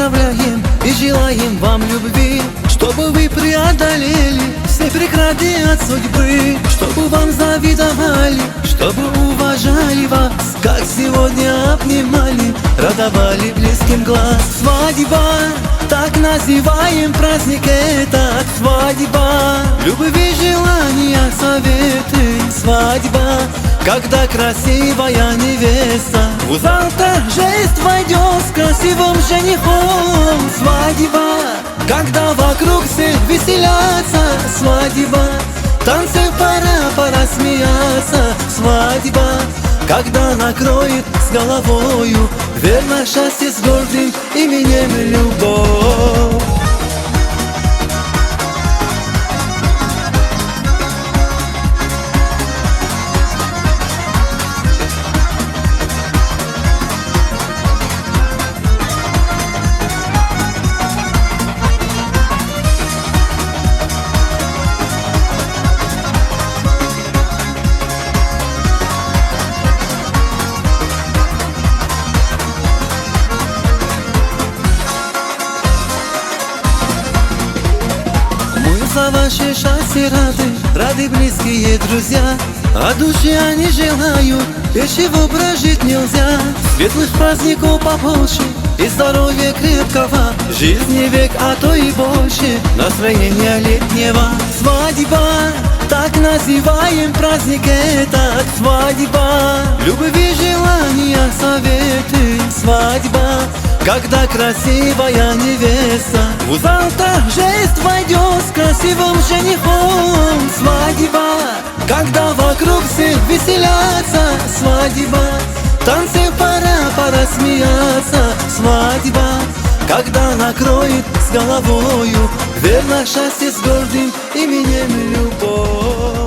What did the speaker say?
поздравляем и желаем вам любви, чтобы вы преодолели все преграды от судьбы, чтобы вам завидовали, чтобы уважали вас, как сегодня обнимали, радовали близким глаз. Свадьба, так называем праздник этот. Свадьба, любви, желания, советы. Свадьба, когда красивая невеста в зал торжеств войдет с красивым женихом. Свадьба, когда вокруг все веселятся. Свадьба, танцы пора смеяться. Свадьба, когда накроет с головою верно счастье с гордым именем любовь. За ваше счастье рады близкие друзья, а душе они желают, без чего прожить нельзя. Светлых праздников побольше и здоровья крепкого, жизни век, а то и больше, настроения летнего. Свадьба, так называем праздник этот. Свадьба, любви, желания, советы. Свадьба, когда красивая невеста в зал торжеств войдет с красивым женихом. Свадьба, когда вокруг все веселятся. Свадьба, танцы пора смеяться. Свадьба, когда накроет с головою верно счастье с гордым именем любовь.